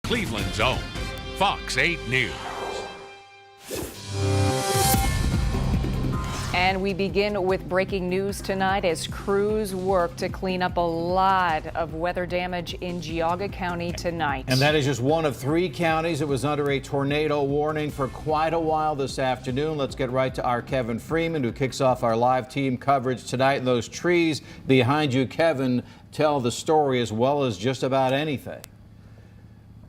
Cleveland's own Fox 8 News. And we begin with breaking news tonight as crews work to clean up a lot of weather damage in Geauga County tonight. And that is just one of 3 counties that was under a tornado warning for quite a while this afternoon. Let's get right to our Kevin Freeman, who kicks off our live team coverage tonight. And those trees behind you, Kevin, tell the story as well as just about anything.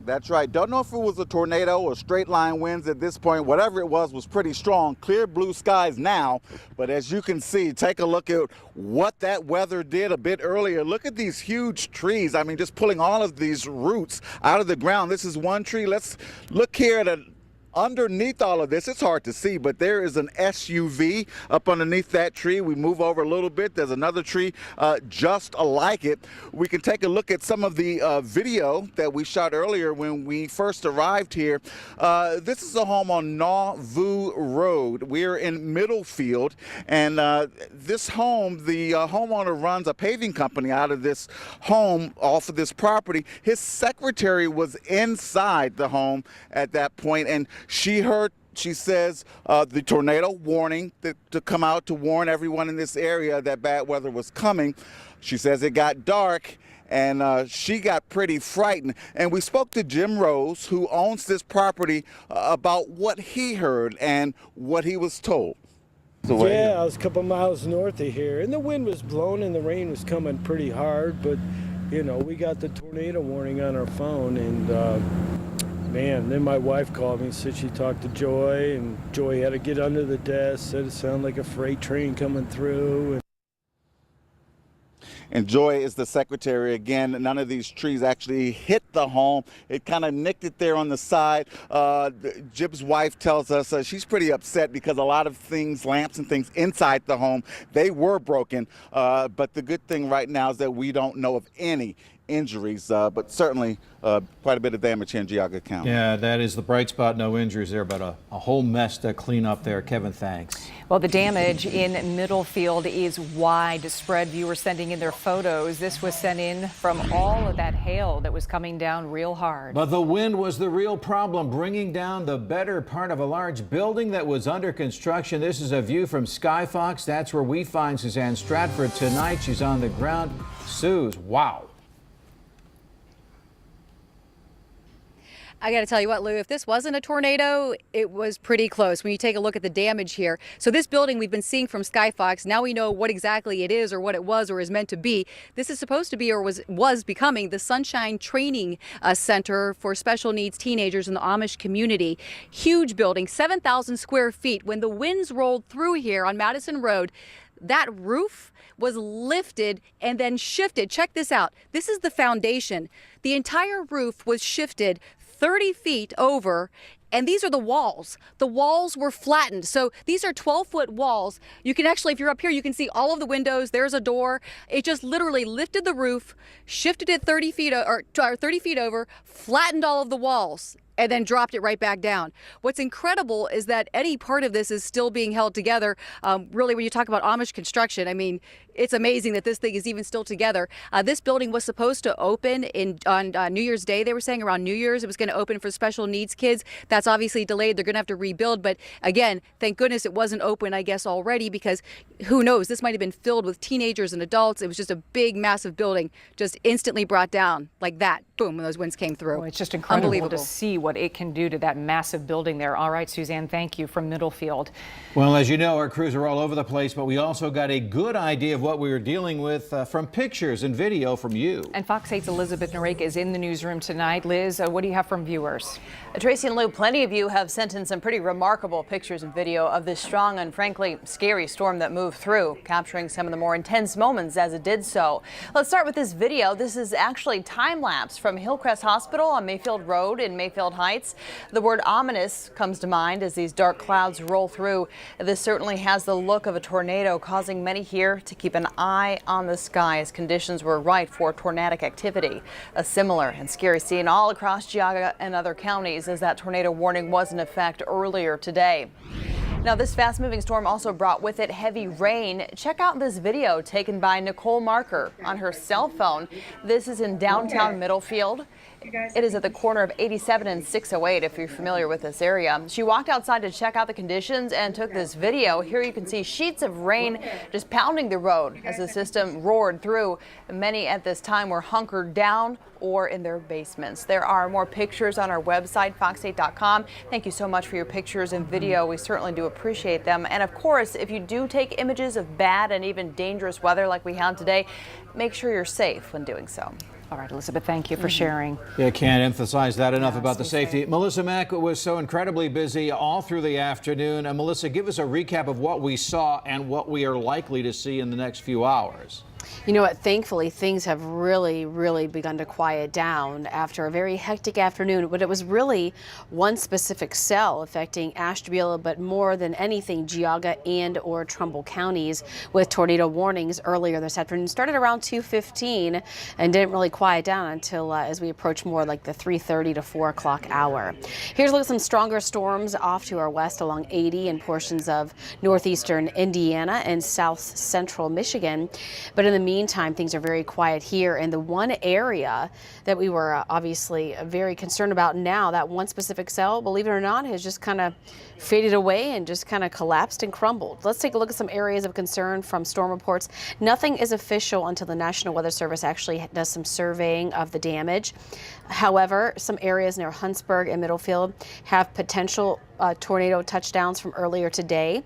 That's right. Don't know if it was a tornado or straight line winds at this point. Whatever it was pretty strong. Clear blue skies now. But as you can see, take a look at what that weather did a bit earlier. Look at these huge trees. I mean, just pulling all of these roots out of the ground. This is one tree. Let's look here at underneath all of this. It's hard to see, but there is an SUV up underneath that tree. We move over a little bit. There's another tree just like it. We can take a look at some of the video that we shot earlier when we first arrived here. This is a home on Nauvoo Road. We're in Middlefield, and this home, the homeowner runs a paving company out of this home off of this property. His secretary was inside the home at that point, and she says the tornado warning to come out to warn everyone in this area that bad weather was coming. She says it got dark and she got pretty frightened. And we spoke to Jim Rose, who owns this property, about what he heard and what he was told. Yeah, I was a couple miles north of here, and the wind was blowing and the rain was coming pretty hard, but you know, we got the tornado warning on our phone, and man, then my wife called me and said she talked to Joy, and Joy had to get under the desk, said it sounded like a freight train coming through. And Joy is the secretary. Again, none of these trees actually hit the home. It kind of nicked it there on the side. Jim's wife tells us she's pretty upset because a lot of things, lamps and things inside the home, they were broken. But the good thing right now is that we don't know of any injuries, but certainly quite a bit of damage here in Geauga County. Yeah, that is the bright spot. No injuries there, but a whole mess to clean up there. Kevin, thanks. Well, the damage in Middlefield is widespread. Viewers sending in their photos. This was sent in from all of that hail that was coming down real hard. But the wind was the real problem, bringing down the better part of a large building that was under construction. This is a view from Skyfox. That's where we find Suzanne Stratford tonight. She's on the ground. Suze, wow. I got to tell you what, Lou, if this wasn't a tornado, it was pretty close when you take a look at the damage here. So this building we've been seeing from Skyfox, now we know what exactly it is or what it was or is meant to be. This is supposed to be or was becoming the Sunshine Training Center for special needs teenagers in the Amish community. Huge building, 7,000 square feet. When the winds rolled through here on Madison Road, that roof was lifted and then shifted. Check this out. This is the foundation. The entire roof was shifted 30 feet over, and these are the walls. The walls were flattened. So these are 12-foot walls. You can actually, if you're up here, you can see all of the windows. There's a door. It just literally lifted the roof, shifted it 30 feet over, flattened all of the walls, and then dropped it right back down. What's incredible is that any part of this is still being held together. Really, when you talk about Amish construction, I mean, it's amazing that this thing is even still together. This building was supposed to open on New Year's Day. They were saying around New Year's it was going to open for special needs kids. That's obviously delayed. They're going to have to rebuild. But again, thank goodness it wasn't open, I guess, already, because who knows? This might have been filled with teenagers and adults. It was just a big, massive building, just instantly brought down like that. Boom, when those winds came through. Well, it's just incredible to see what it can do to that massive building there. All right, Suzanne, thank you from Middlefield. Well, as you know, our crews are all over the place, but we also got a good idea of what we were dealing with from pictures and video from you. And Fox 8's Elizabeth Nareka is in the newsroom tonight. Liz, what do you have from viewers? Tracy and Lou, plenty of you have sent in some pretty remarkable pictures and video of this strong and frankly scary storm that moved through, capturing some of the more intense moments as it did so. Let's start with this video. This is actually time-lapse from Hillcrest Hospital on Mayfield Road in Mayfield Heights. The word ominous comes to mind as these dark clouds roll through. This certainly has the look of a tornado, causing many here to keep an eye on the sky as conditions were ripe for tornadic activity. A similar and scary scene all across Geauga and other counties as that tornado warning was in effect earlier today. Now, this fast-moving storm also brought with it heavy rain. Check out this video taken by Nicole Marker on her cell phone. This is in downtown Middlefield. It is at the corner of 87 and 608, if you're familiar with this area. She walked outside to check out the conditions and took this video. Here you can see sheets of rain just pounding the road as the system roared through. Many at this time were hunkered down or in their basements. There are more pictures on our website, fox8.com. Thank you so much for your pictures and video. We certainly do appreciate them. And of course, if you do take images of bad and even dangerous weather like we have today, make sure you're safe when doing so. All right, Elizabeth, thank you for sharing. Yeah, can't emphasize that enough about the safety. Melissa Mack was so incredibly busy all through the afternoon. And Melissa, give us a recap of what we saw and what we are likely to see in the next few hours. You know what, thankfully things have really begun to quiet down after a very hectic afternoon, but it was really one specific cell affecting Ashtabula, but more than anything Geauga and or Trumbull counties with tornado warnings earlier this afternoon. Started around 2:15 and didn't really quiet down until as we approach more like the 3:30 to 4 o'clock hour. Here's a look at some stronger storms off to our west along 80 and portions of northeastern Indiana and south central Michigan. But in the meantime, things are very quiet here. And the one area that we were obviously very concerned about now, that one specific cell, believe it or not, has just kind of faded away and just kind of collapsed and crumbled. Let's take a look at some areas of concern from storm reports. Nothing is official until the National Weather Service actually does some surveying of the damage. However, some areas near Huntsburg and Middlefield have potential tornado touchdowns from earlier today,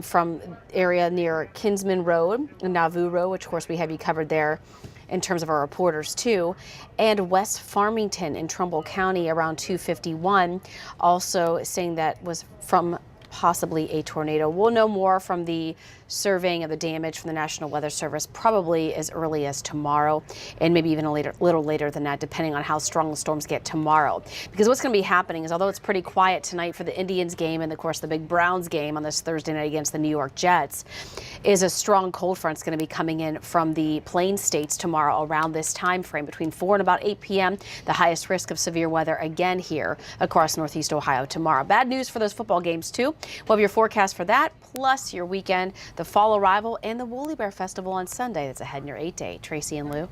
from area near Kinsman Road and Nauvoo Road, which of course we have you covered there in terms of our reporters too, and West Farmington in Trumbull County around 2:51, also saying that was from possibly a tornado. We'll know more from the surveying of the damage from the National Weather Service probably as early as tomorrow, and maybe even a little later than that, depending on how strong the storms get tomorrow. Because what's going to be happening is, although it's pretty quiet tonight for the Indians game and of course the big Browns game on this Thursday night against the New York Jets, is a strong cold front's going to be coming in from the Plain States tomorrow around this time frame between 4 and about 8 p.m. The highest risk of severe weather again here across Northeast Ohio tomorrow. Bad news for those football games too. We'll have your forecast for that, plus your weekend, the fall arrival, and the Woolly Bear Festival on Sunday. That's ahead in your 8-day. Tracy and Lou.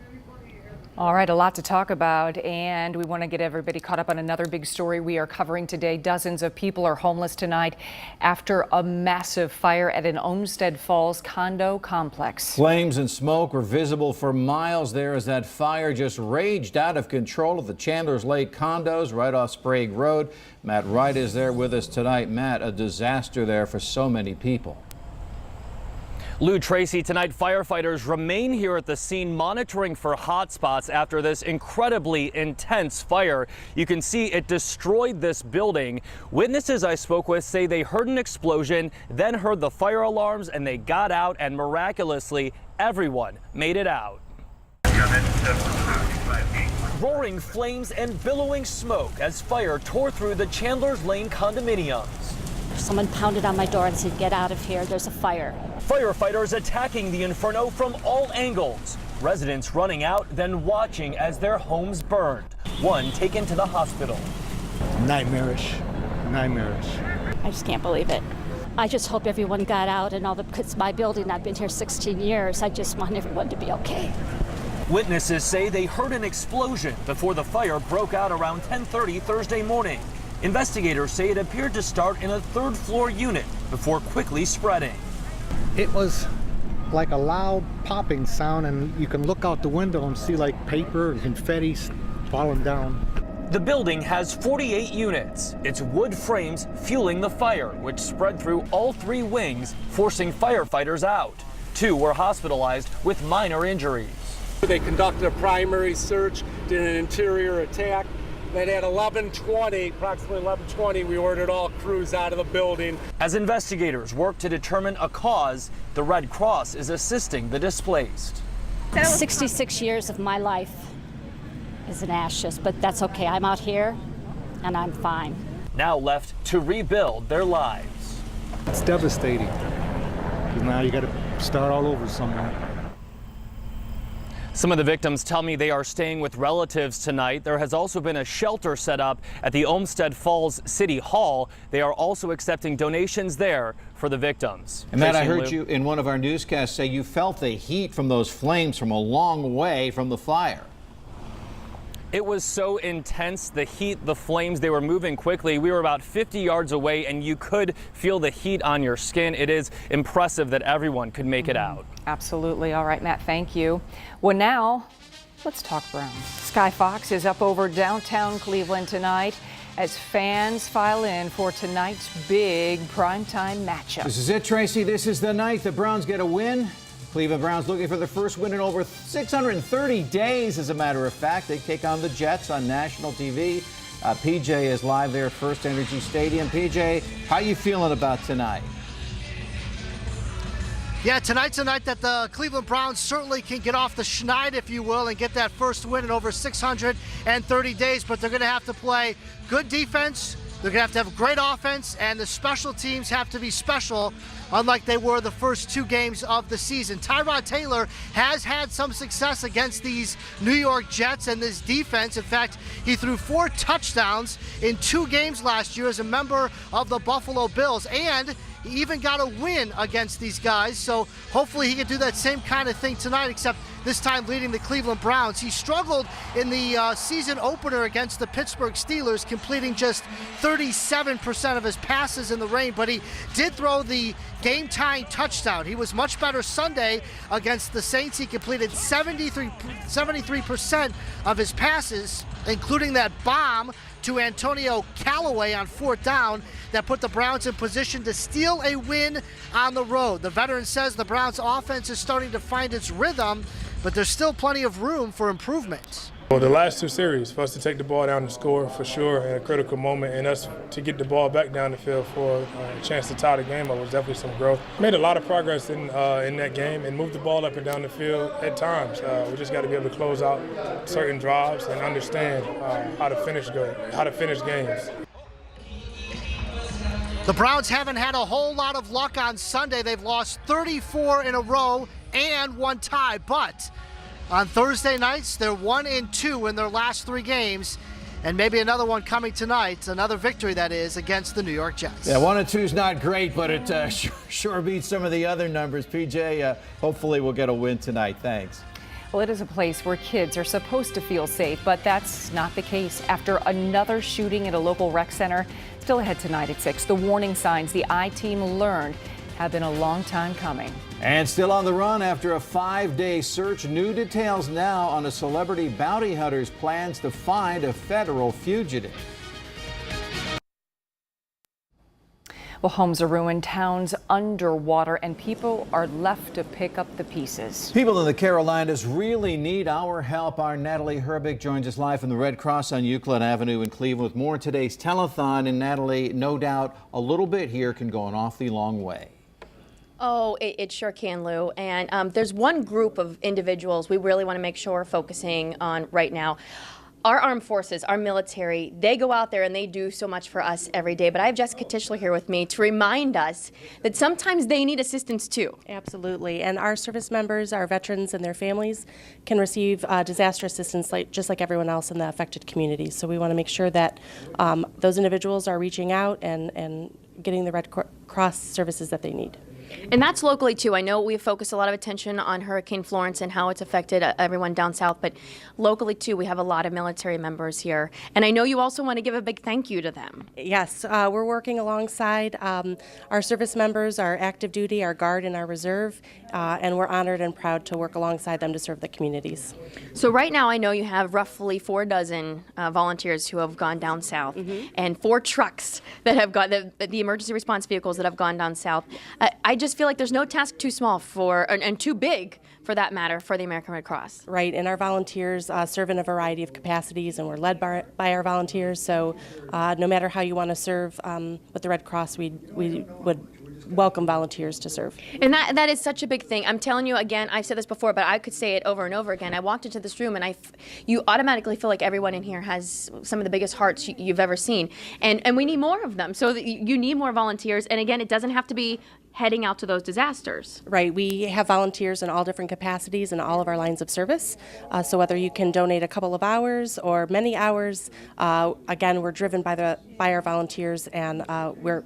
All right, a lot to talk about, and we want to get everybody caught up on another big story we are covering today. Dozens of people are homeless tonight after a massive fire at an Olmsted Falls condo complex. Flames and smoke were visible for miles there as that fire just raged out of control at the Chandler's Lake condos right off Sprague Road. Matt Wright is there with us tonight. Matt, a disaster there for so many people. Lou, Tracy, tonight firefighters remain here at the scene monitoring for hot spots after this incredibly intense fire. You can see it destroyed this building. Witnesses I spoke with say they heard an explosion, then heard the fire alarms, and they got out, and miraculously everyone made it out. Roaring flames and billowing smoke as fire tore through the Chandler's Lane condominiums. Someone pounded on my door and said, "Get out of here, there's a fire." Firefighters attacking the inferno from all angles. Residents running out, then watching as their homes burned. One taken to the hospital. Nightmarish. I just can't believe it. I just hope everyone got out and it's my building. I've been here 16 years. I just want everyone to be okay. Witnesses say they heard an explosion before the fire broke out around 10:30 Thursday morning. Investigators say it appeared to start in a third-floor unit before quickly spreading. It was like a loud popping sound, and you can look out the window and see like paper and confetti falling down. The building has 48 units. Its wood frames fueling the fire, which spread through all 3 wings, forcing firefighters out. 2 were hospitalized with minor injuries. They conducted a primary search, did an interior attack. Then at approximately 11:20, we ordered all crews out of the building. As investigators work to determine a cause, the Red Cross is assisting the displaced. 66 years of my life is in ashes, but that's okay. I'm out here and I'm fine. Now left to rebuild their lives. It's devastating, because now you got to start all over somewhere. Some of the victims tell me they are staying with relatives tonight. There has also been a shelter set up at the Olmsted Falls City Hall. They are also accepting donations there for the victims. And Matt, I heard you in one of our newscasts say you felt the heat from those flames from a long way from the fire. It was so intense, the heat, the flames, they were moving quickly. We were about 50 yards away and you could feel the heat on your skin. It is impressive that everyone could make it out. Absolutely. All right, Matt, thank you. Well, now let's talk Browns. Sky Fox is up over downtown Cleveland tonight as fans file in for tonight's big primetime matchup. This is it, Tracy. This is the night the Browns get a win. Cleveland Browns looking for their first win in over 630 days, as a matter of fact. They take on the Jets on national TV. PJ is live there at First Energy Stadium. PJ, how you feeling about tonight? Yeah, tonight's a night that the Cleveland Browns certainly can get off the schneid, if you will, and get that first win in over 630 days. But they're going to have to play good defense. They're going to have great offense, and the special teams have to be special, unlike they were the first two games of the season. Tyrod Taylor has had some success against these New York Jets and this defense. In fact, he threw 4 touchdowns in 2 games last year as a member of the Buffalo Bills, and he even got a win against these guys. So hopefully he can do that same kind of thing tonight, except this time leading the Cleveland Browns. He struggled in the season opener against the Pittsburgh Steelers, completing just 37% of his passes in the rain, but he did throw the game-tying touchdown. He was much better Sunday against the Saints. He completed 73% of his passes, including that bomb to Antonio Callaway on 4th down that put the Browns in position to steal a win on the road. The veteran says the Browns offense is starting to find its rhythm, but there's still plenty of room for improvement. Well, the last 2 series, for us to take the ball down and score for sure in a critical moment, and us to get the ball back down the field for a chance to tie the game up was definitely some growth. Made a lot of progress in that game and moved the ball up and down the field at times. We just got to be able to close out certain drives and understand how to finish games. The Browns haven't had a whole lot of luck on Sunday. They've lost 34 in a row and 1 tie, but on Thursday nights, they're 1-2 in their last 3 games, and maybe another one coming tonight, another victory that is, against the New York Jets. Yeah, 1-2 is not great, but it sure beats some of the other numbers. PJ, hopefully we'll get a win tonight. Thanks. Well, it is a place where kids are supposed to feel safe, but that's not the case. After another shooting at a local rec center, still ahead tonight at 6. The warning signs the I-Team learned have been a long time coming. And still on the run after a 5-day search. New details now on a celebrity bounty hunter's plans to find a federal fugitive. Well, homes are ruined, towns underwater, and people are left to pick up the pieces. People in the Carolinas really need our help. Our Natalie Herbig joins us live from the Red Cross on Euclid Avenue in Cleveland with more in today's telethon. And Natalie, no doubt a little bit here can go an awfully long way. Oh, it sure can, Lou. And there's one group of individuals we really want to make sure we're focusing on right now. Our armed forces, our military, they go out there and they do so much for us every day. But I have Jessica Tischler here with me to remind us that sometimes they need assistance too. Absolutely. And our service members, our veterans and their families can receive disaster assistance just like everyone else in the affected communities. So we want to make sure that those individuals are reaching out and getting the Red Cross services that they need. And that's locally too. I know we focus a lot of attention on Hurricane Florence and how it's affected everyone down south, but locally too, we have a lot of military members here. And I know you also want to give a big thank you to them. Yes, we're working alongside our service members, our active duty, our Guard, and our Reserve, and we're honored and proud to work alongside them to serve the communities. So right now, I know you have roughly 4 dozen volunteers who have gone down south, and 4 trucks that have got the emergency response vehicles that have gone down south. I just feel like there's no task too small and too big, for that matter, for the American Red Cross. Right, and our volunteers serve in a variety of capacities, and we're led by our volunteers. So no matter how you want to serve with the Red Cross, we would welcome volunteers to serve. And that is such a big thing. I'm telling you again, I've said this before, but I could say it over and over again. I walked into this room and you automatically feel like everyone in here has some of the biggest hearts you've ever seen. And we need more of them. So you need more volunteers. And again, it doesn't have to be heading out to those disasters. Right. We have volunteers in all different capacities in all of our lines of service. So whether you can donate a couple of hours or many hours, again, we're driven by our volunteers, and we're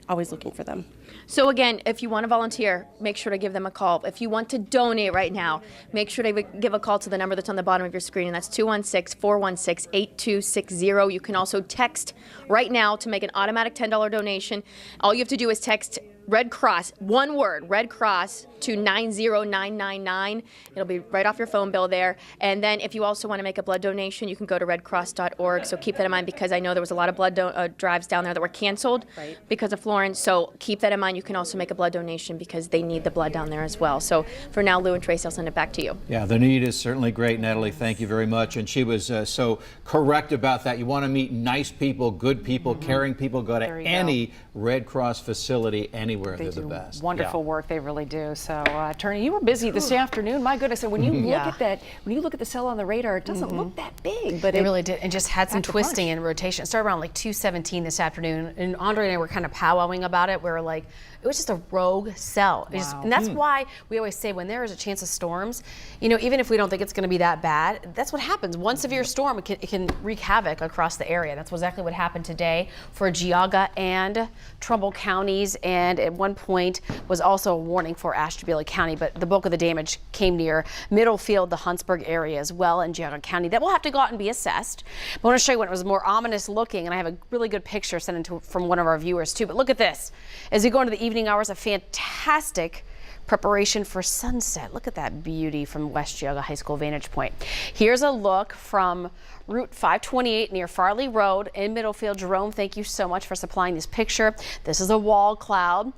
always looking for them. So again, if you want to volunteer, make sure to give them a call. If you want to donate right now, make sure to give a call to the number that's on the bottom of your screen, and that's 216-416-8260. You can also text right now to make an automatic $10 donation. All you have to do is text Red Cross, one word, Red Cross, to 90999. It'll be right off your phone bill there. And then if you also want to make a blood donation, you can go to redcross.org. So keep that in mind, because I know there was a lot of blood drives down there that were canceled because of Florence. So keep that in mind. You can also make a blood donation because they need the blood down there as well. So for now, Lou and Tracy, I'll send it back to you. Yeah, the need is certainly great, Natalie. Thank you very much. And she was so correct about that. You want to meet nice people, good people, caring people. Go to any Red Cross facility anywhere. They're the best. Wonderful work, they really do. So, Attorney, you were busy this afternoon. My goodness, and when you look at that, when you look at the cell on the radar, it doesn't look that big, but it really did, and just had some twisting and rotation. It started around like 2:17 this afternoon, and Andre and I were kind of powwowing about it. We were like, it was just a rogue cell. Wow. And that's why we always say when there is a chance of storms, you know, even if we don't think it's going to be that bad, that's what happens. One severe storm, it can wreak havoc across the area. That's exactly what happened today for Geauga and Trumbull counties, and at one point was also a warning for Ashtabula County, but the bulk of the damage came near Middlefield, the Huntsburg area as well, in Geauga County. That will have to go out and be assessed. But I want to show you when it was more ominous looking, and I have a really good picture sent in from one of our viewers too. But look at this. As you go into the evening hours, a fantastic preparation for sunset. Look at that beauty from West Geauga High School vantage point. Here's a look from Route 528 near Farley Road in Middlefield. Jerome, thank you so much for supplying this picture. This is a wall cloud.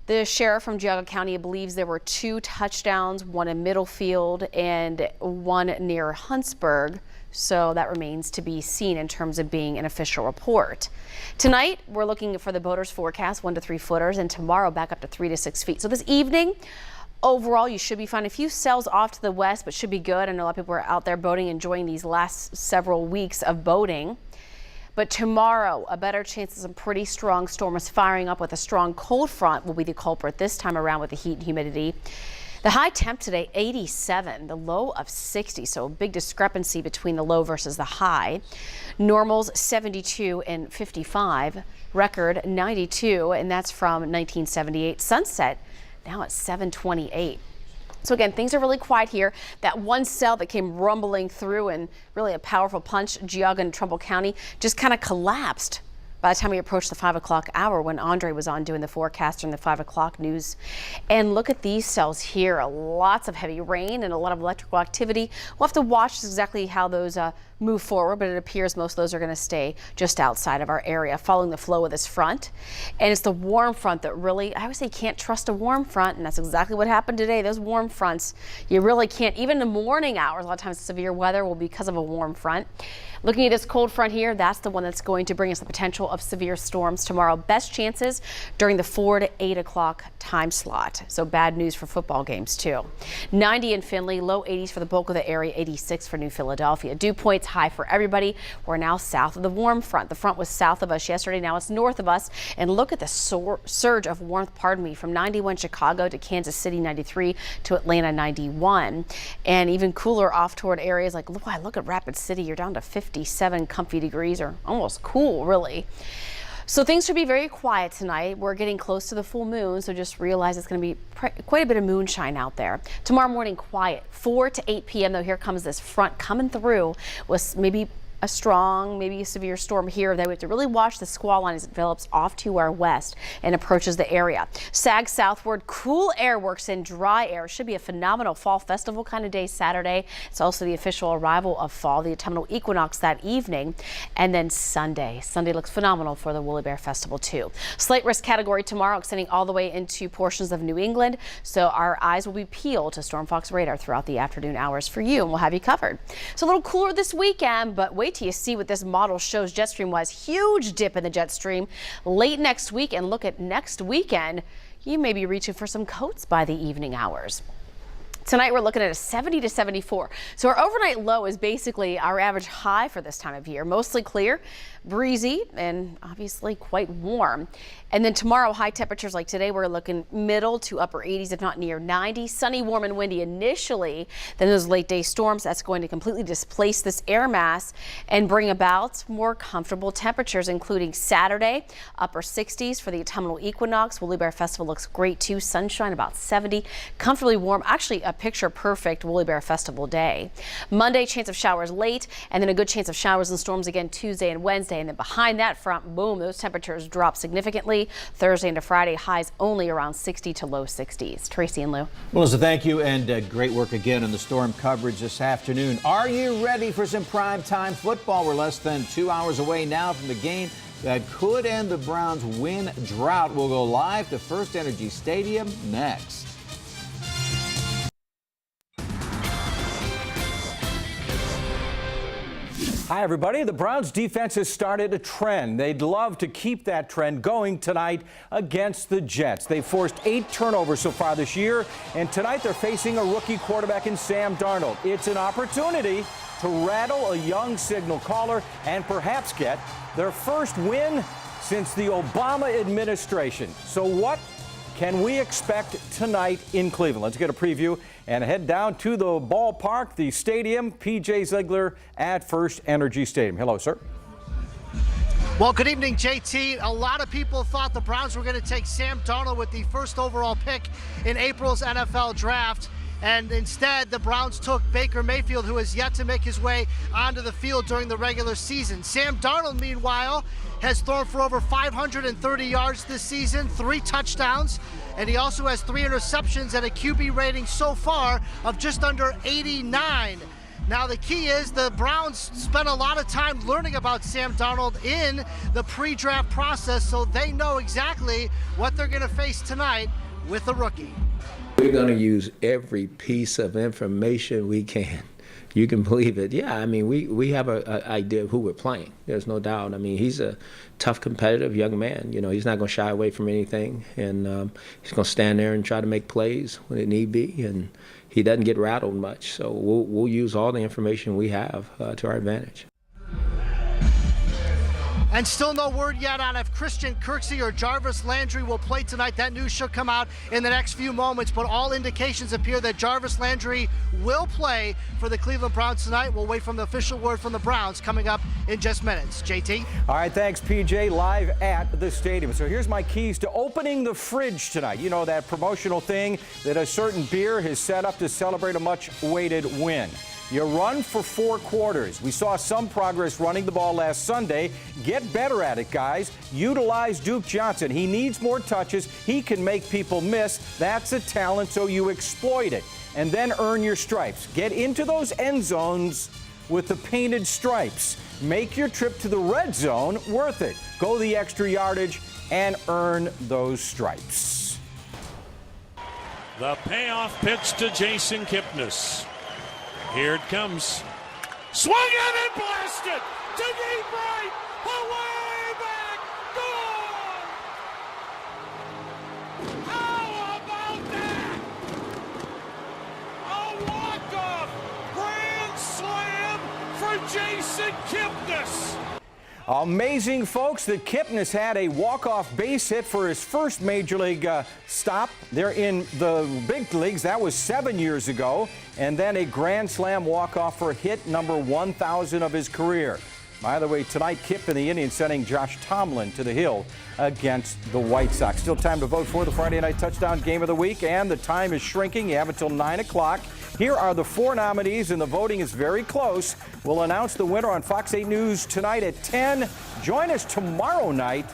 The sheriff from Geauga County believes there were 2 touchdowns, one in Middlefield and one near Huntsburg. So that remains to be seen in terms of being an official report. Tonight, we're looking for the boaters forecast 1 to 3 footers, and tomorrow back up to 3 to 6 feet. So this evening, overall, you should be fine. A few cells off to the west, but should be good. I know a lot of people are out there boating, enjoying these last several weeks of boating. But tomorrow, a better chance of some pretty strong storms firing up with a strong cold front will be the culprit this time around with the heat and humidity. The high temp today, 87, the low of 60, so a big discrepancy between the low versus the high. Normals 72 and 55, record 92, and that's from 1978. Sunset now at 728. So again, things are really quiet here. That one cell that came rumbling through and really a powerful punch, Geauga and Trumbull County, just kind of collapsed by the time we approached the 5 o'clock hour when Andre was on doing the forecast during the 5 o'clock news. And look at these cells here. Lots of heavy rain and a lot of electrical activity. We'll have to watch exactly how those move forward, but it appears most of those are going to stay just outside of our area, following the flow of this front. And it's the warm front that really, I always say, you can't trust a warm front, and that's exactly what happened today. Those warm fronts, you really can't. Even in the morning hours, a lot of times severe weather will be because of a warm front. Looking at this cold front here, that's the one that's going to bring us the potential of severe storms tomorrow. Best chances during the 4 to 8 o'clock time slot. So bad news for football games too. 90 in Findlay, low 80s for the bulk of the area, 86 for New Philadelphia. Dew points high for everybody. We're now south of the warm front. The front was south of us yesterday. Now it's north of us. And look at the surge of warmth, from 91 Chicago to Kansas City, 93 to Atlanta, 91. And even cooler off toward areas like, look at Rapid City. You're down to 57 comfy degrees, or almost cool, really. So things should be very quiet tonight. We're getting close to the full moon, so just realize it's going to be quite a bit of moonshine out there. Tomorrow morning, quiet. 4 to 8 p.m., though, here comes this front coming through with maybe a strong, maybe a severe storm here that we have to really watch the squall line as it develops off to our west and approaches the area. Sags southward, cool air works in dry air. Should be a phenomenal fall festival kind of day Saturday. It's also the official arrival of fall, the autumnal equinox that evening. And then Sunday looks phenomenal for the Woolly Bear Festival too. Slight risk category tomorrow, extending all the way into portions of New England. So our eyes will be peeled to Storm Fox radar throughout the afternoon hours for you, and we'll have you covered. So a little cooler this weekend, but wait till you see what this model shows jet stream wise. Huge dip in the jet stream late next week, and look at next weekend. You may be reaching for some coats by the evening hours. Tonight we're looking at a 70 to 74. So our overnight low is basically our average high for this time of year. Mostly clear, breezy and obviously quite warm. And then tomorrow, high temperatures like today, we're looking middle to upper 80s, if not near 90. Sunny, warm, and windy initially. Then those late day storms, that's going to completely displace this air mass and bring about more comfortable temperatures, including Saturday, upper 60s for the autumnal equinox. Woolly Bear Festival looks great too. Sunshine about 70, comfortably warm. Actually, a picture perfect Woolly Bear Festival day. Monday, chance of showers late, and then a good chance of showers and storms again Tuesday and Wednesday. And then behind that front, boom, those temperatures drop significantly. Thursday into Friday, highs only around 60 to low 60s. Tracy and Lou. Melissa, thank you, and great work again on the storm coverage this afternoon. Are you ready for some primetime football? We're less than 2 hours away now from the game that could end the Browns' win drought. We'll go live to First Energy Stadium next. Hi, everybody. The Browns defense has started a trend. They'd love to keep that trend going tonight against the Jets. They've forced 8 turnovers so far this year, and tonight they're facing a rookie quarterback in Sam Darnold. It's an opportunity to rattle a young signal caller and perhaps get their first win since the Obama administration. So what can we expect tonight in Cleveland? Let's get a preview and head down to the ballpark, the stadium, P.J. Ziegler at First Energy Stadium. Hello, sir. Well, good evening, JT. A lot of people thought the Browns were going to take Sam Darnold with the first overall pick in April's NFL draft. And instead, the Browns took Baker Mayfield, who has yet to make his way onto the field during the regular season. Sam Darnold, meanwhile, has thrown for over 530 yards this season, 3 touchdowns, and he also has 3 interceptions and a QB rating so far of just under 89. Now, the key is the Browns spent a lot of time learning about Sam Darnold in the pre-draft process, so they know exactly what they're going to face tonight with the rookie. We're going to use every piece of information we can. You can believe it. Yeah, I mean, we have an idea of who we're playing. There's no doubt. I mean, he's a tough, competitive young man. You know, he's not going to shy away from anything, and he's going to stand there and try to make plays when it need be, and he doesn't get rattled much. So we'll use all the information we have to our advantage. And still no word yet on if Christian Kirksey or Jarvis Landry will play tonight. That news should come out in the next few moments, but all indications appear that Jarvis Landry will play for the Cleveland Browns tonight. We'll wait for the official word from the Browns coming up in just minutes. JT? All right, thanks, PJ, live at the stadium. So here's my keys to opening the fridge tonight. You know, that promotional thing that a certain beer has set up to celebrate a much-awaited win. You run for 4 quarters. We saw some progress running the ball last Sunday. Get better at it, guys. Utilize Duke Johnson. He needs more touches. He can make people miss. That's a talent, so you exploit it. And then earn your stripes. Get into those end zones with the painted stripes. Make your trip to the red zone worth it. Go the extra yardage and earn those stripes. The payoff pitch to Jason Kipnis. Here it comes. Swung in and blasted to deep right. Away back. Gone. How about that? A walk-off grand slam for Jason Kipnis. Amazing, folks, that Kipnis had a walk-off base hit for his first Major League stop. They're in the big leagues. That was 7 years ago. And then a grand slam walk-off for hit number 1,000 of his career. By the way, tonight, Kip and the Indians sending Josh Tomlin to the hill against the White Sox. Still time to vote for the Friday Night Touchdown Game of the Week, and the time is shrinking. You have until 9 o'clock. Here are the 4 nominees, and the voting is very close. We'll announce the winner on Fox 8 News tonight at 10. Join us tomorrow night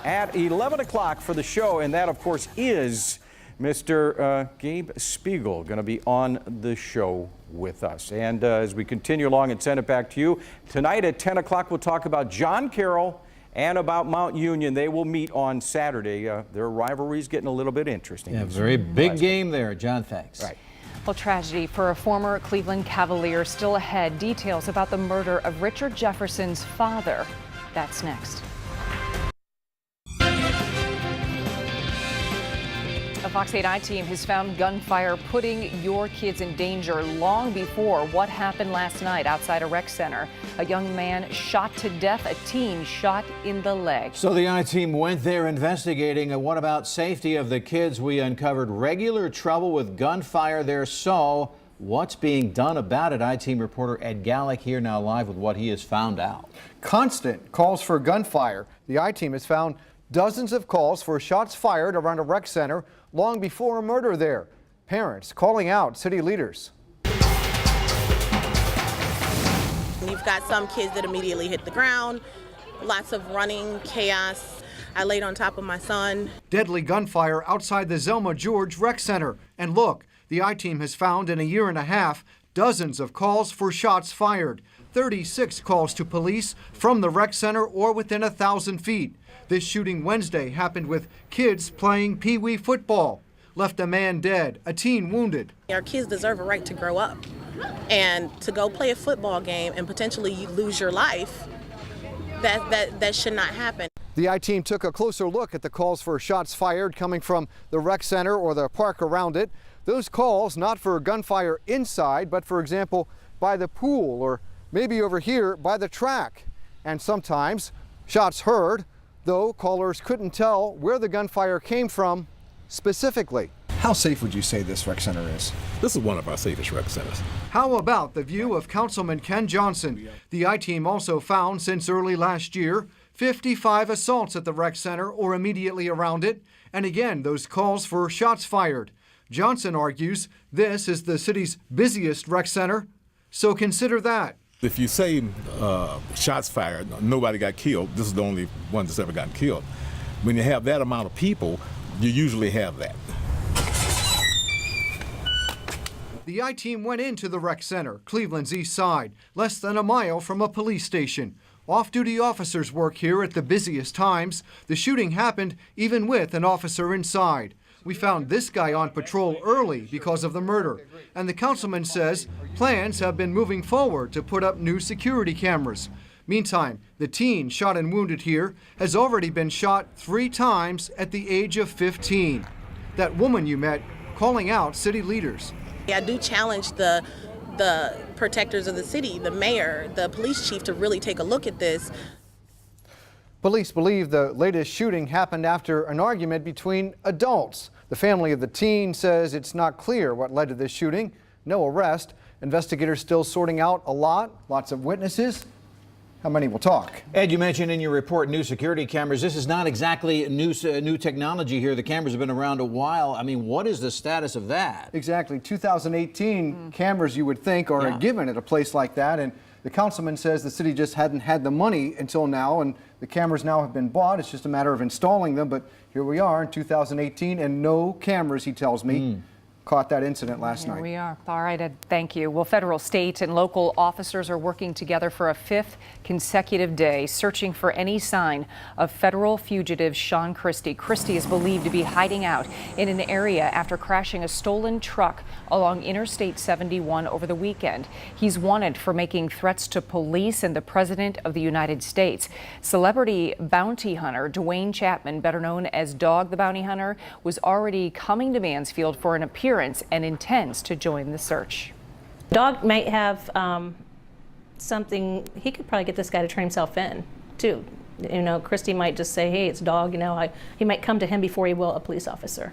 at 11 o'clock for the show, and that, of course, is Mr. Gabe Spiegel going to be on the show with us. And as we continue along and send it back to you, tonight at 10 o'clock we'll talk about John Carroll and about Mount Union. They will meet on Saturday. Their rivalry's getting a little bit interesting. Yeah, very big game there. John, thanks. Right. Well, tragedy for a former Cleveland Cavalier still ahead. Details about the murder of Richard Jefferson's father. That's next. A Fox 8 I-Team has found gunfire putting your kids in danger long before what happened last night outside a rec center. A young man shot to death, a teen shot in the leg. So the I-Team went there investigating. And what about safety of the kids? We uncovered regular trouble with gunfire there. So what's being done about it? I-Team reporter Ed Gallick here now live with what he has found out. Constant calls for gunfire. The I-Team has found dozens of calls for shots fired around a rec center long before a murder there. Parents calling out city leaders. You've got some kids that immediately hit the ground, lots of running, chaos. I laid on top of my son. Deadly gunfire outside the Zelma George Rec Center. And look, the I-Team has found in a year and a half dozens of calls for shots fired. 36 calls to police from the rec center or within 1,000 feet. This shooting Wednesday happened with kids playing pee-wee football. Left a man dead, a teen wounded. Our kids deserve a right to grow up. And to go play a football game and potentially you lose your life, that should not happen. The I-Team took a closer look at the calls for shots fired coming from the rec center or the park around it. Those calls not for gunfire inside, but for example, by the pool or maybe over here by the track. And sometimes shots heard, though callers couldn't tell where the gunfire came from specifically. How safe would you say this rec center is? This is one of our safest rec centers. How about the view of Councilman Ken Johnson? The I-Team also found since early last year 55 assaults at the rec center or immediately around it, and again those calls for shots fired. Johnson argues this is the city's busiest rec center, so consider that. If you say shots fired, nobody got killed, this is the only one that's ever gotten killed. When you have that amount of people, you usually have that. The I-Team went into the rec center, Cleveland's east side, less than a mile from a police station. Off-duty officers work here at the busiest times. The shooting happened even with an officer inside. We found this guy on patrol early because of the murder. And the councilman says plans have been moving forward to put up new security cameras. Meantime, the teen shot and wounded here has already been shot 3 times at the age of 15. That woman you met calling out city leaders. I do challenge the protectors of the city, the mayor, the police chief to really take a look at this. Police believe the latest shooting happened after an argument between adults. The family of the teen says it's not clear what led to this shooting. No arrest. Investigators still sorting out lots of witnesses. How many will talk? Ed, you mentioned in your report new security cameras. This is not exactly new technology here. The cameras have been around a while. I mean, what is the status of that? Exactly. 2018 cameras, you would think, are a given at a place like that. And the councilman says the city just hadn't had the money until now, and the cameras now have been bought. It's just a matter of installing them. But here we are in 2018, and no cameras, he tells me, caught that incident last night. Here we are. All right, Ed, thank you. Well, federal, state, and local officers are working together for a 5th consecutive day, searching for any sign of federal fugitive Sean Christie. Christie is believed to be hiding out in an area after crashing a stolen truck along Interstate 71 over the weekend. He's wanted for making threats to police and the President of the United States. Celebrity bounty hunter Dwayne Chapman, better known as Dog the Bounty Hunter, was already coming to Mansfield for an appearance and intends to join the search. Dog might have something, he could probably get this guy to turn himself in too. You know, Christie might just say, hey, it's Dog, you know, he might come to him before he will a police officer.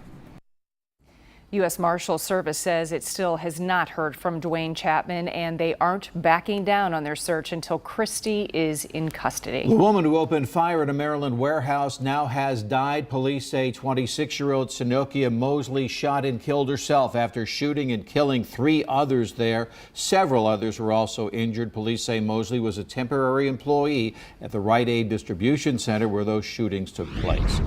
U.S. Marshal Service says it still has not heard from Dwayne Chapman, and they aren't backing down on their search until Christie is in custody. The woman who opened fire at a Maryland warehouse now has died. Police say 26-year-old Sanokia Mosley shot and killed herself after shooting and killing 3 others there. Several others were also injured. Police say Mosley was a temporary employee at the Rite Aid Distribution Center where those shootings took place.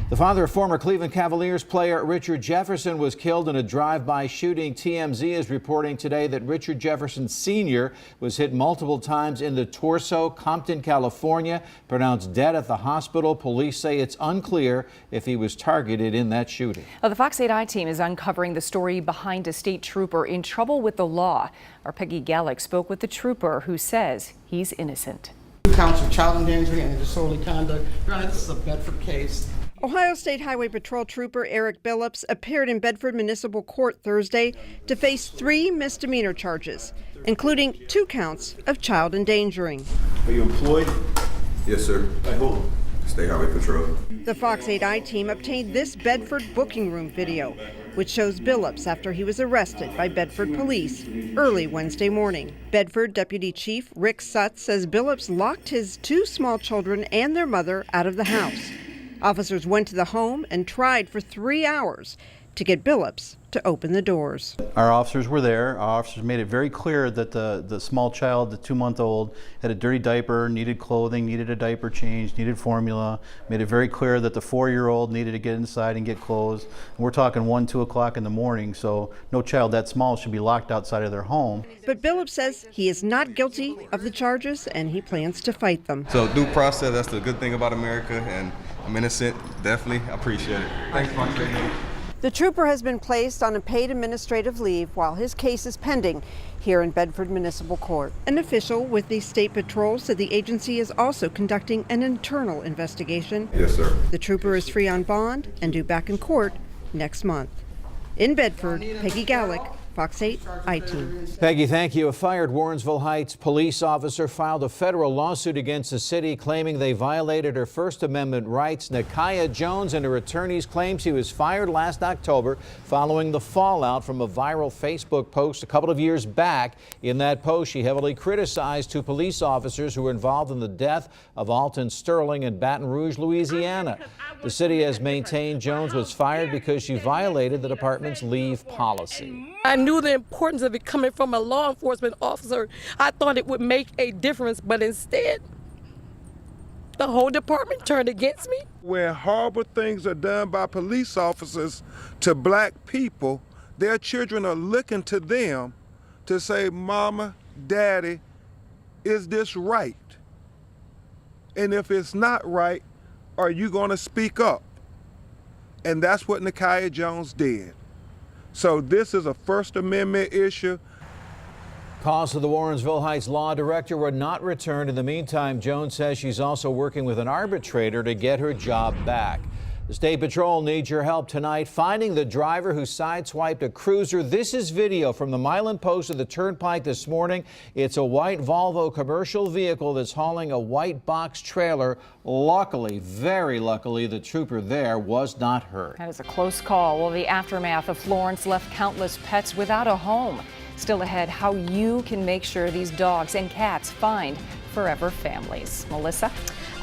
The father of former Cleveland Cavaliers player Richard Jefferson was killed in a drive-by shooting. TMZ is reporting today that Richard Jefferson Sr. was hit multiple times in the torso. Compton, California, pronounced dead at the hospital. Police say it's unclear if he was targeted in that shooting. Well, the Fox 8 I-Team is uncovering the story behind a state trooper in trouble with the law. Our Peggy Gallick spoke with the trooper who says he's innocent. Counts of child endangerment and disorderly conduct. Your Honor, this is a Bedford case. Ohio State Highway Patrol Trooper Eric Billups appeared in Bedford Municipal Court Thursday to face 3 misdemeanor charges, including 2 counts of child endangering. Are you employed? Yes, sir. By who? State Highway Patrol. The Fox 8 I-team obtained this Bedford booking room video, which shows Billups after he was arrested by Bedford police early Wednesday morning. Bedford Deputy Chief Rick Sutz says Billups locked his 2 small children and their mother out of the house. Officers went to the home and tried for 3 hours to get Billups to open the doors. Our officers were there. Our officers made it very clear that the small child, the 2-month-old, had a dirty diaper, needed clothing, needed a diaper change, needed formula. Made it very clear that the 4-year-old needed to get inside and get clothes. And we're talking 1, 2 o'clock in the morning, so no child that small should be locked outside of their home. But Billups says he is not guilty of the charges and he plans to fight them. So due process, that's the good thing about America, and I'm innocent, definitely. I appreciate it. Thanks, Fox 8. The trooper has been placed on a paid administrative leave while his case is pending here in Bedford Municipal Court. An official with the State Patrol said the agency is also conducting an internal investigation. Yes, sir. The trooper is free on bond and due back in court next month. In Bedford, Peggy Gallick, Fox 8 I-team. Peggy, thank you. A fired Warrensville Heights police officer filed a federal lawsuit against the city claiming they violated her First Amendment rights. Nakaya Jones and her attorneys claim she was fired last October following the fallout from a viral Facebook post a couple of years back. In that post, she heavily criticized 2 police officers who were involved in the death of Alton Sterling in Baton Rouge, Louisiana. The city has maintained Jones was fired because she violated the department's leave policy. I knew the importance of it coming from a law enforcement officer. I thought it would make a difference, but instead, the whole department turned against me. When horrible things are done by police officers to black people, their children are looking to them to say, Mama, Daddy, is this right? And if it's not right, are you going to speak up? And that's what Nakaya Jones did. So this is a First Amendment issue. Calls to the Warrensville Heights law director were not returned. In the meantime, Jones says she's also working with an arbitrator to get her job back. The State Patrol needs your help tonight finding the driver who sideswiped a cruiser. This is video from the Milan Post of the Turnpike this morning. It's a white Volvo commercial vehicle that's hauling a white box trailer. Luckily, very luckily, the trooper there was not hurt. That is a close call. Well, the aftermath of Florence left countless pets without a home. Still ahead, how you can make sure these dogs and cats find forever families. Melissa?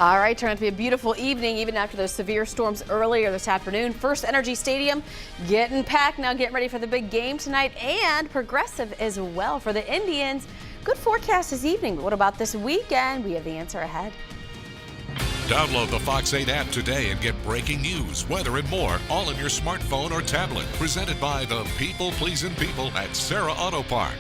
All right, turned out to be a beautiful evening even after those severe storms earlier this afternoon. First Energy Stadium getting packed now, getting ready for the big game tonight, and progressive as well for the Indians. Good forecast this evening, but what about this weekend? We have the answer ahead. Download the Fox 8 app today and get breaking news, weather, and more all on your smartphone or tablet. Presented by the people-pleasing people at Sarah Auto Park.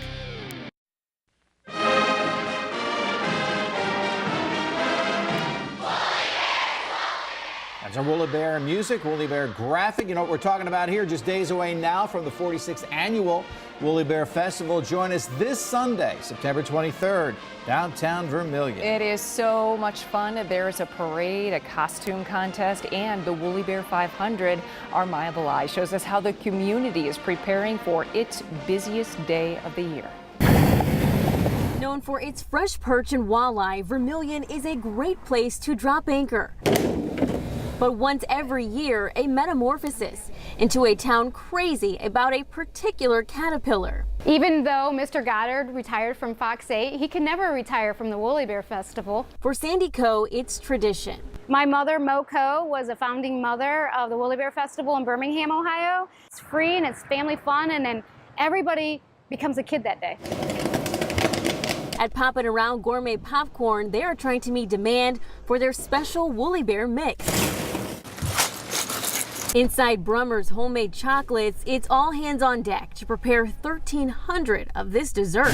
That's our Woolly Bear music, Woolly Bear graphic. You know what we're talking about here, just days away now from the 46th Annual Woolly Bear Festival. Join us this Sunday, September 23rd, downtown Vermillion. It is so much fun. There's a parade, a costume contest, and the Woolly Bear 500. Our Maya Belai shows us how the community is preparing for its busiest day of the year. Known for its fresh perch and walleye, Vermillion is a great place to drop anchor. But once every year, a metamorphosis into a town crazy about a particular caterpillar. Even though Mr. Goddard retired from Fox 8, he can never retire from the Woolly Bear Festival. For Sandy Coe, it's tradition. My mother, Mo Coe, was a founding mother of the Woolly Bear Festival in Birmingham, Ohio. It's free and it's family fun, and then everybody becomes a kid that day. At Poppin' Around Gourmet Popcorn, they are trying to meet demand for their special Woolly Bear mix. Inside Brummer's homemade chocolates, it's all hands on deck to prepare 1,300 of this dessert.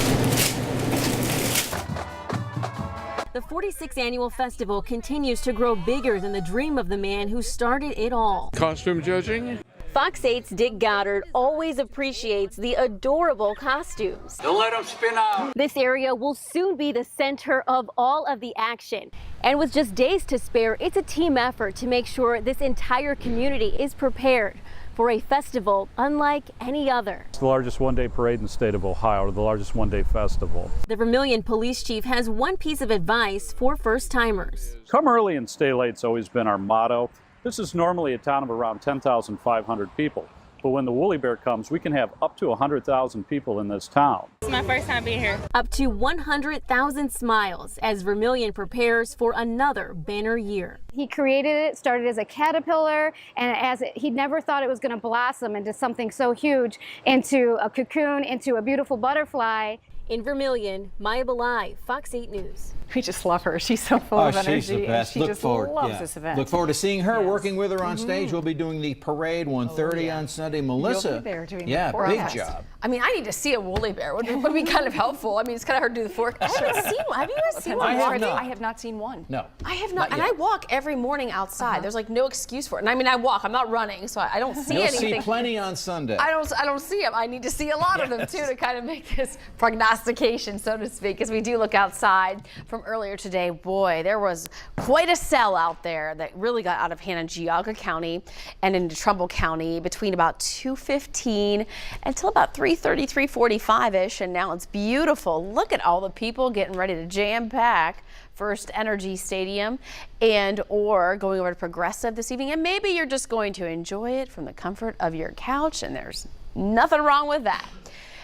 The 46th annual festival continues to grow bigger than the dream of the man who started it all. Costume judging? Fox 8's Dick Goddard always appreciates the adorable costumes. Don't let them spin out. This area will soon be the center of all of the action. And with just days to spare, it's a team effort to make sure this entire community is prepared for a festival unlike any other. It's the largest one-day parade in the state of Ohio, or the largest one-day festival. The Vermilion police chief has one piece of advice for first-timers. Come early and stay late's always been our motto. This is normally a town of around 10,500 people. But when the Woolly Bear comes, we can have up to 100,000 people in this town. It's my first time being here. Up to 100,000 smiles as Vermilion prepares for another banner year. He created it, started as a caterpillar, and he never thought it was going to blossom into something so huge, into a cocoon, into a beautiful butterfly. In Vermilion, Maya Belai, Fox 8 News. We just love her. She's so full of energy. She's the best. She just loves this event. Look forward to seeing her, working with her on stage. We'll be doing the parade 1:30 on Sunday. Melissa, You'll be there doing the big forecast. job. I mean, I need to see a woolly bear. Would be kind of helpful. I mean, it's kind of hard to do the forecast. I haven't seen one. Have you guys seen one? I have not seen one. No. I have not. And I walk every morning outside. There's like no excuse for it. And I mean, I walk. I'm not running, so I don't see anything. You'll see plenty on Sunday. I don't see them. I need to see a lot of them too to kind of make this prognostication, so to speak, as we do look outside from earlier today. Boy, there was quite a cell out there that really got out of hand in Geauga County and into Trumbull County between about 2:15 until about 3:30, 3:45-ish, and now it's beautiful. Look at all the people getting ready to jam-pack First Energy Stadium and or going over to Progressive this evening, and maybe you're just going to enjoy it from the comfort of your couch, and there's nothing wrong with that.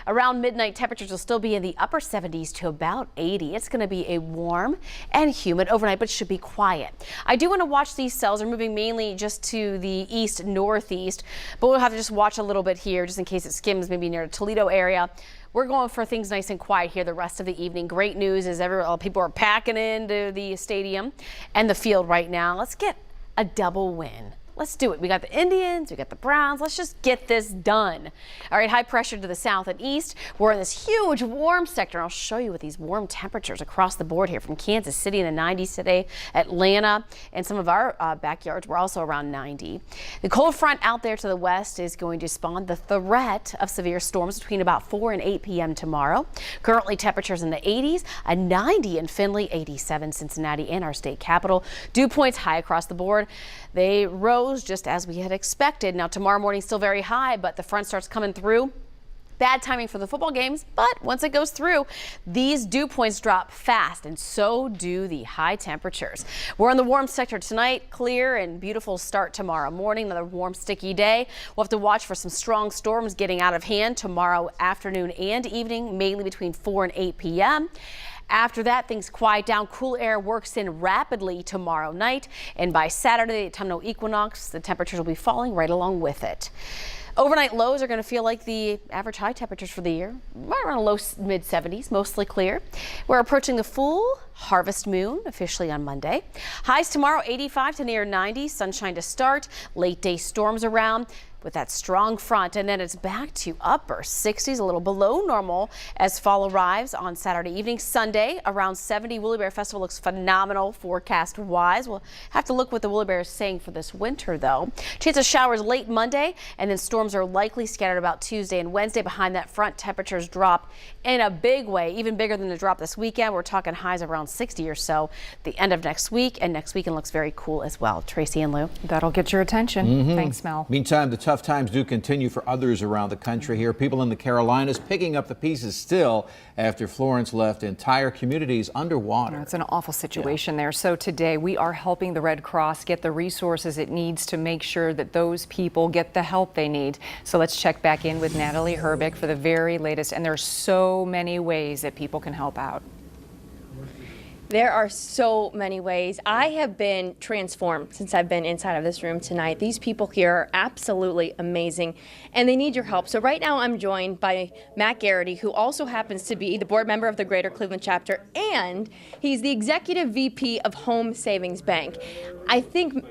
Around midnight, temperatures will still be in the upper 70s to about 80. It's going to be a warm and humid overnight, but should be quiet. I do want to watch these cells. They're moving mainly just to the east-northeast, but we'll have to just watch a little bit here just in case it skims maybe near the Toledo area. We're going for things nice and quiet here the rest of the evening. Great news is people are packing into the stadium and the field right now. Let's get a double win. Let's do it. We got the Indians, we got the Browns. Let's just get this done. All right, high pressure to the south and east. We're in this huge warm sector. I'll show you with these warm temperatures across the board here from Kansas City in the 90s today, Atlanta, and some of our backyards were also around 90. The cold front out there to the west is going to spawn the threat of severe storms between about 4 and 8 p.m. tomorrow. Currently temperatures in the 80s, a 90 in Findlay, 87 Cincinnati and our state capital. Dew points high across the board. They rose just as we had expected. Now tomorrow morning still very high, but the front starts coming through. Bad timing for the football games, but once it goes through, these dew points drop fast, and so do the high temperatures. We're in the warm sector tonight, clear and beautiful start tomorrow morning. Another warm, sticky day. We'll have to watch for some strong storms getting out of hand tomorrow afternoon and evening, mainly between 4 and 8 p.m. After that, things quiet down. Cool air works in rapidly tomorrow night, and by Saturday, the autumnal equinox, the temperatures will be falling right along with it. Overnight lows are going to feel like the average high temperatures for the year, right around low mid 70s, mostly clear. We're approaching the full harvest moon officially on Monday. Highs tomorrow 85 to near 90, sunshine to start, late day storms around with that strong front, and then it's back to upper 60s, a little below normal as fall arrives on Saturday evening. Sunday around 70. Woolly Bear Festival looks phenomenal forecast wise. We'll have to look what the Woolly Bear is saying for this winter though. Chance of showers late Monday, and then storms are likely scattered about Tuesday and Wednesday. Behind that front, temperatures drop in a big way, even bigger than the drop this weekend. We're talking highs around 60 or so the end of next week, and next weekend looks very cool as well. Tracy and Lou. That'll get your attention. Thanks, Mel. Meantime, the tough times do continue for others around the country here. People in the Carolinas picking up the pieces still after Florence left entire communities underwater. It's an awful situation there. So today we are helping the Red Cross get the resources it needs to make sure that those people get the help they need. So let's check back in with Natalie Herbeck for the very latest. And there's so many ways that people can help out. There are so many ways. I have been transformed since I've been inside of this room tonight. These people here are absolutely amazing, and they need your help. So right now I'm joined by Matt Garrity, who also happens to be the board member of the Greater Cleveland chapter, and he's the executive VP of Home Savings Bank. I think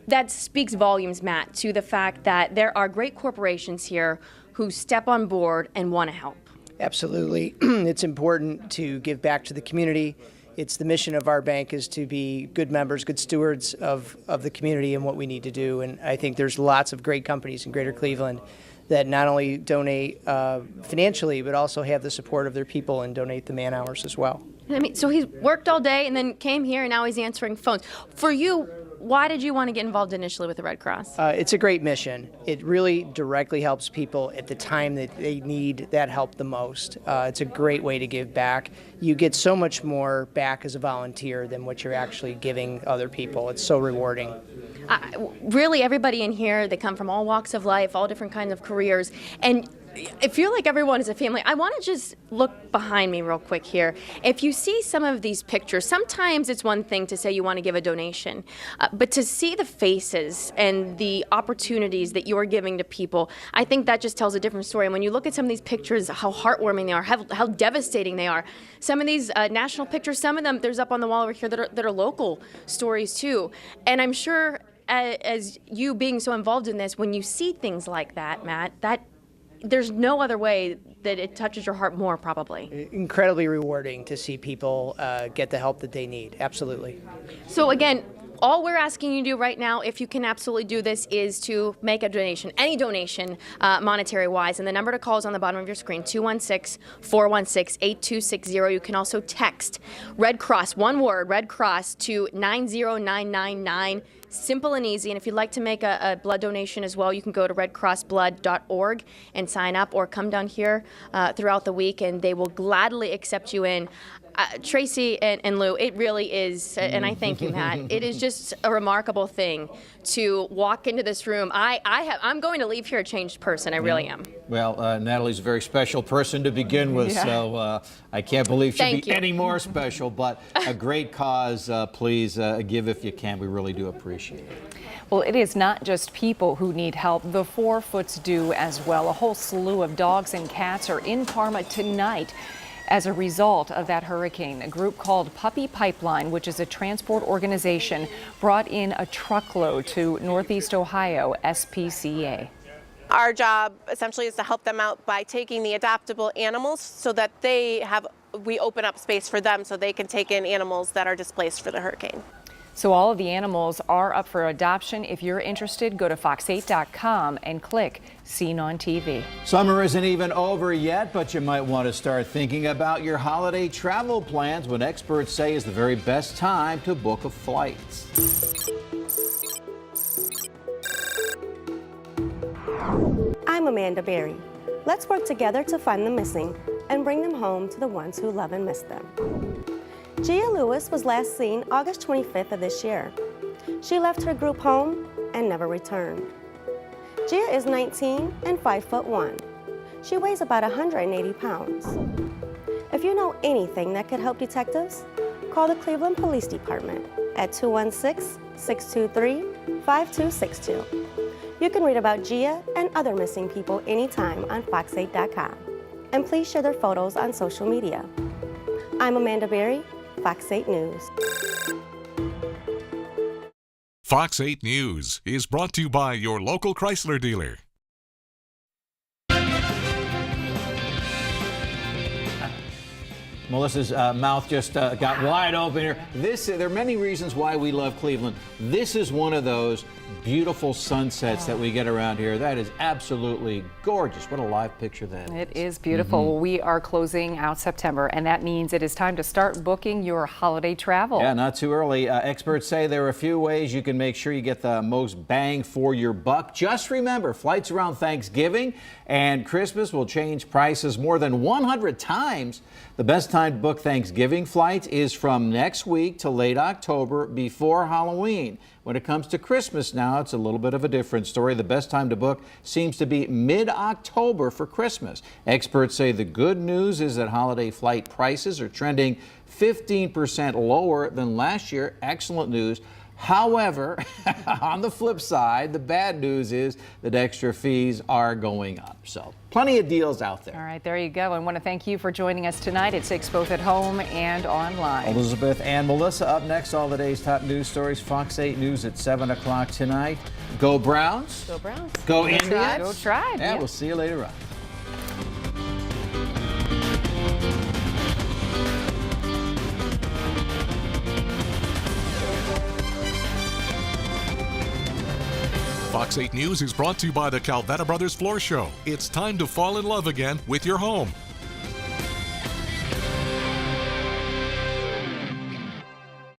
that speaks volumes, Matt, to the fact that there are great corporations here who step on board and want to help. Absolutely. It's important to give back to the community. It's the mission of our bank is to be good members, good stewards of the community and what we need to do. And I think there's lots of great companies in Greater Cleveland that not only donate financially, but also have the support of their people and donate the man hours as well. I mean, so he's worked all day and then came here and now he's answering phones. For you, why did you want to get involved initially with the Red Cross? It's a great mission. It really directly helps people at the time that they need that help the most. It's a great way to give back. You get so much more back as a volunteer than what you're actually giving other people. It's so rewarding. Really, everybody in here, they come from all walks of life, all different kinds of careers, and I feel like everyone is a family. I want to just look behind me real quick here. If you see some of these pictures, sometimes it's one thing to say you want to give a donation, but to see the faces and the opportunities that you are giving to people, I think that just tells a different story. And when you look at some of these pictures, how heartwarming they are, how devastating they are. Some of these national pictures, some of them, there's up on the wall over here that are local stories too. And I'm sure as you being so involved in this, when you see things like that, Matt, there's no other way that it touches your heart more, probably. Incredibly rewarding to see people get the help that they need. Absolutely. So again, all we're asking you to do right now, if you can absolutely do this, is to make a donation, any donation, monetary-wise. And the number to call is on the bottom of your screen, 216-416-8260. You can also text Red Cross, one word, Red Cross, to 90999. Simple and easy. And if you'd like to make a blood donation as well, you can go to redcrossblood.org and sign up, or come down here throughout the week, and they will gladly accept you in. Tracy and Lou, it really is, and I thank you, Matt. It is just a remarkable thing to walk into this room. I'm going to leave here a changed person. I really am. Well, Natalie's a very special person to begin with, so I can't believe she'd be any more special. But a great cause. Please give if you can. We really do appreciate it. Well, it is not just people who need help. The 4-Foots do as well. A whole slew of dogs and cats are in Parma tonight as a result of that hurricane. A group called Puppy Pipeline, which is a transport organization, brought in a truckload to Northeast Ohio SPCA. Our job essentially is to help them out by taking the adoptable animals so that we open up space for them so they can take in animals that are displaced for the hurricane. So all of the animals are up for adoption. If you're interested, go to fox8.com and click Seen on TV. Summer isn't even over yet, but you might want to start thinking about your holiday travel plans, what experts say is the very best time to book a flight. I'm Amanda Berry. Let's work together to find the missing and bring them home to the ones who love and miss them. Gia Lewis was last seen August 25th of this year. She left her group home and never returned. Gia is 19 and 5'1". She weighs about 180 pounds. If you know anything that could help detectives, call the Cleveland Police Department at 216-623-5262. You can read about Gia and other missing people anytime on fox8.com. And please share their photos on social media. I'm Amanda Berry, Fox 8 News. Fox 8 News is brought to you by your local Chrysler dealer. Melissa's mouth just got wide open here. There are many reasons why we love Cleveland. This is one of those beautiful sunsets that we get around here. That is absolutely gorgeous. What a live picture that is. It is beautiful. We are closing out September, and that means it is time to start booking your holiday travel. Yeah, not too early. Experts say there are a few ways you can make sure you get the most bang for your buck. Just remember, flights around Thanksgiving and Christmas will change prices more than 100 times. The best time to book Thanksgiving flights is from next week to late October before Halloween. When it comes to Christmas now, it's a little bit of a different story. The best time to book seems to be mid-October for Christmas. Experts say the good news is that holiday flight prices are trending 15% lower than last year. Excellent news. However, on the flip side, the bad news is that extra fees are going up. So plenty of deals out there. All right, there you go. I want to thank you for joining us tonight at 6, both at home and online. Elizabeth and Melissa up next. All the day's top news stories. Fox 8 News at 7 o'clock tonight. Go Browns. Go Browns. Go Indians. Go Tribe. Yeah, we'll see you later on. Fox 8 News is brought to you by the Calvetta Brothers Floor Show. It's time to fall in love again with your home.